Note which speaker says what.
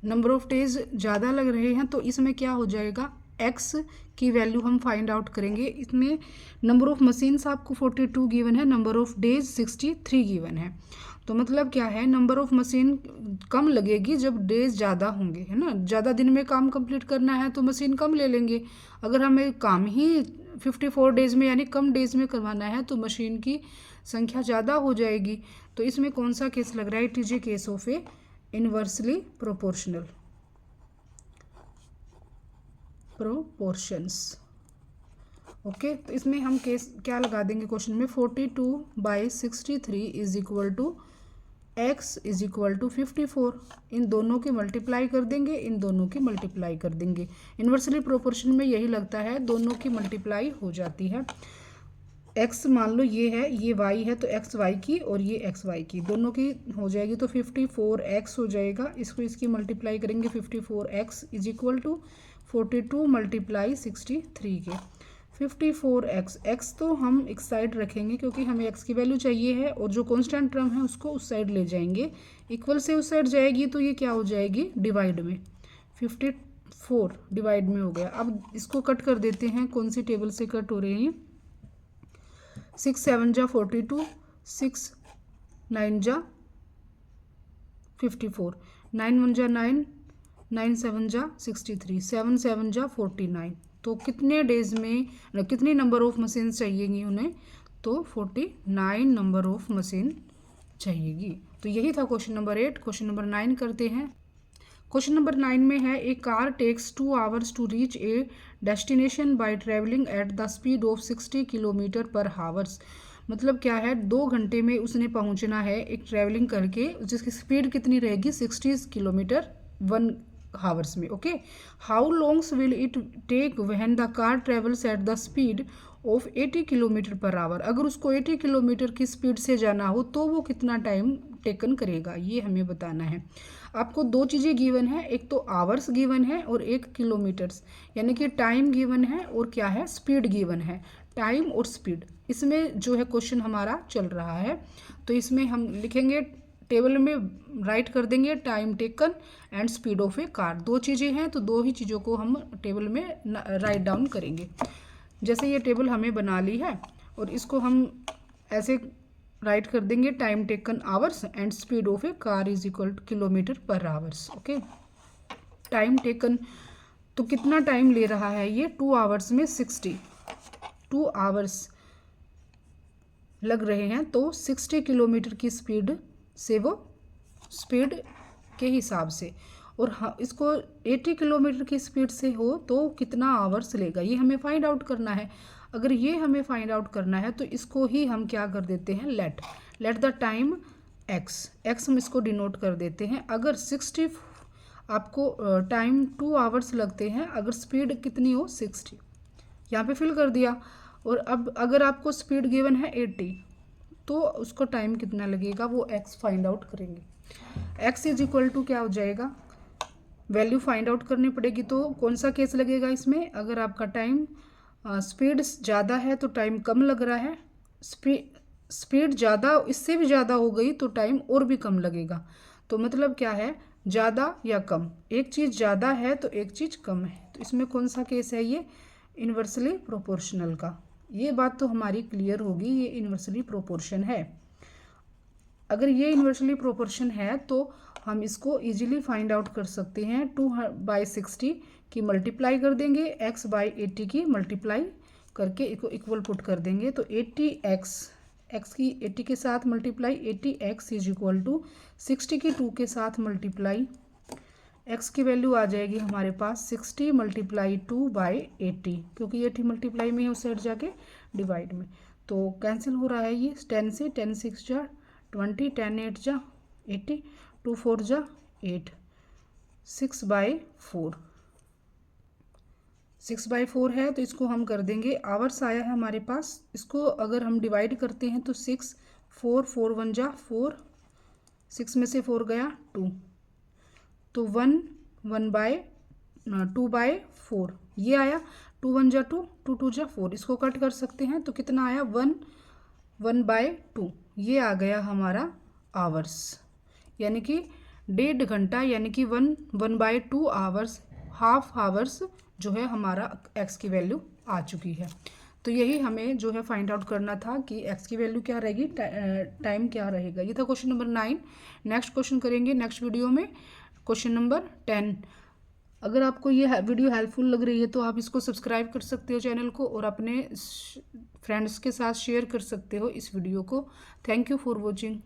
Speaker 1: Number of days ज़्यादा लग रहे हैं तो इसमें क्या हो जाएगा, एक्स की वैल्यू हम फाइंड आउट करेंगे। इसमें नंबर ऑफ मशीन्स आपको 42 गिवन है, नंबर ऑफ डेज 63 गिवन है। तो मतलब क्या है, नंबर ऑफ मशीन कम लगेगी जब डेज ज़्यादा होंगे, है ना। ज़्यादा दिन में काम कंप्लीट करना है तो मशीन कम ले लेंगे। अगर हमें काम ही 54 डेज में यानी कम डेज में करवाना है तो मशीन की संख्या ज़्यादा हो जाएगी। तो इसमें कौन सा केस लग रहा है, it is a case of A inversely proportional proportions. Okay, तो इसमें हम केस क्या लगा देंगे क्वेश्चन में, 42/63 is equal to x is equal to 54। इन दोनों की मल्टीप्लाई कर देंगे, इन दोनों की मल्टीप्लाई कर देंगे। इन्वर्सली प्रोपोर्शन में यही लगता है, दोनों की मल्टीप्लाई हो जाती है। x मान लो ये है, ये y है, तो x y की और ये x y की दोनों की हो जाएगी तो 54x हो जाएगा। इसको इसकी मल्टीप्लाई करेंगे, 54x is equal to 42 multiply 63 के 54x। x तो हम एक साइड रखेंगे क्योंकि हमें x की वैल्यू चाहिए है, और जो कांस्टेंट टर्म है उसको उस साइड ले जाएंगे। इक्वल से उस साइड जाएगी तो ये क्या हो जाएगी, डिवाइड में। 54 डिवाइड में हो गया। अब इसको कट कर देते हैं, कौन सी टेबल से कट हो रहे हैं। 6 7 जा 42, 6 9 जा 54, 9 1 जा 9, 9 7 जा 63, 7 7 जा 49। तो कितने डेज में कितनी नंबर ऑफ मशीन चाहिएगी उन्हें, तो 49 नंबर ऑफ मशीन चाहिएगी। तो यही था क्वेश्चन नंबर 8। क्वेश्चन नंबर 9 करते हैं। क्वेश्चन नंबर 9 में है, a car takes 2 hours to reach a destination by travelling at the speed of 60 kilometre per hours. मतलब क्या है, 2 घंटे में उसने पहुंचना है एक ट्रैवलिंग करके, जिसकी स्पीड कितनी रहेगी, 60 किलोमीटर 1 हावर्स में। Okay, how longs will it take when the car travels at the speed of 80 kilometre per hour. अगर उसको 80 किलोमीटर की स्पीड से जाना हो तो वो कितना टाइम टेकन करेगा, ये हमें बताना है। आपको दो चीज़ें गिवन है, एक तो आवर्स गिवन है और एक किलोमीटर्स, यानी कि टाइम गिवन है और क्या है, स्पीड गिवन है। टाइम और स्पीड इसमें जो है क्वेश्चन हमारा चल रहा है। तो इसमें हम लिखेंगे, टेबल में राइट कर देंगे time taken and speed of A car. दो चीज़ें हैं तो दो ही चीज़ों को हम टेबल में राइट डाउन करेंगे। जैसे ये टेबल हमें बना ली है और इसको हम ऐसे राइट कर देंगे, time taken hours and speed of A car is equal two kilometre पर आवर्स। ओके, टाइम टेकन तो कितना टाइम ले रहा है ये, 2 आवर्स में 2 आवर्स लग रहे हैं, तो 60 किलोमीटर की स्पीड से वो स्पीड के हिसाब से, और हाँ इसको 80 किलोमीटर की स्पीड से हो तो कितना आवर्स लेगा, ये हमें फाइंड आउट करना है। अगर ये हमें फाइंड आउट करना है तो इसको ही हम क्या कर देते हैं, लेट द टाइम एक्स हम इसको डिनोट कर देते हैं। अगर 60 आपको टाइम 2 आवर्स लगते हैं, अगर स्पीड कितनी हो 60, यहाँ पे फिल कर दिया। और अब अगर आपको स्पीड गिवन है 80 तो उसको टाइम कितना लगेगा वो एक्स फाइंड आउट करेंगे। एक्स इज इक्वल टू क्या हो जाएगा, वैल्यू फाइंड आउट करनी पड़ेगी। तो कौन सा केस लगेगा इसमें, अगर आपका टाइम स्पीड ज़्यादा है तो टाइम कम लग रहा है, स्पीड ज़्यादा इससे भी ज़्यादा हो गई तो टाइम और भी कम लगेगा। तो मतलब क्या है, ज़्यादा या कम, एक चीज़ ज़्यादा है तो एक चीज़ कम है। तो इसमें कौन सा केस है, ये इन्वर्सली प्रोपोर्शनल का। ये बात तो हमारी क्लियर होगी, ये इन्वर्सली प्रोपोर्शन है। अगर ये इन्वर्सली प्रोपोर्शन है तो हम इसको इजीली फाइंड आउट कर सकते हैं। 2/60 की मल्टीप्लाई कर देंगे, x/80 की मल्टीप्लाई करके इक्वल पुट कर देंगे, तो 80x, x की 80 के साथ multiply, 80x is equal to 60 की 2 के साथ मल्टीप्लाई, x की वैल्यू आ जाएगी हमारे पास 60 मल्टीप्लाई 2/80, क्योंकि 80 मल्टीप्लाई में है उस साइड जाके डिवाइड में, तो कैंसिल हो रहा है ये 10 से, 10 6 जा 20, 10 8 जा 80, 2 4 जा 8, 6/4, 6/4 है तो इसको हम कर देंगे, आवर्स आया है हमारे पास, इसको अगर हम डिवाइड करते हैं तो 6 4 4 1 जा 4, 6 में से 4 गया 2, तो 2/4 ये आया, 2 1 जा 2, 2 2 जा 4, इसको कट कर सकते हैं तो कितना आया 1/2, ये आ गया हमारा आवर्स, यानी कि 1.5 घंटा यानी कि 1/2 आवर्स, हाफ आवर्स जो है हमारा एक्स की वैल्यू आ चुकी है। तो यही हमें जो है फाइंड आउट करना था कि एक्स की वैल्यू क्या रहेगी, टाइम क्या रहेगा। ये था क्वेश्चन नंबर 9। नेक्स्ट क्वेश्चन करेंगे नेक्स्ट वीडियो में, क्वेश्चन नंबर 10। अगर आपको ये वीडियो हेल्पफुल लग रही है तो आप इसको सब्सक्राइब कर सकते हो चैनल को, और अपने फ्रेंड्स के साथ शेयर कर सकते हो इस वीडियो को। Thank you for watching.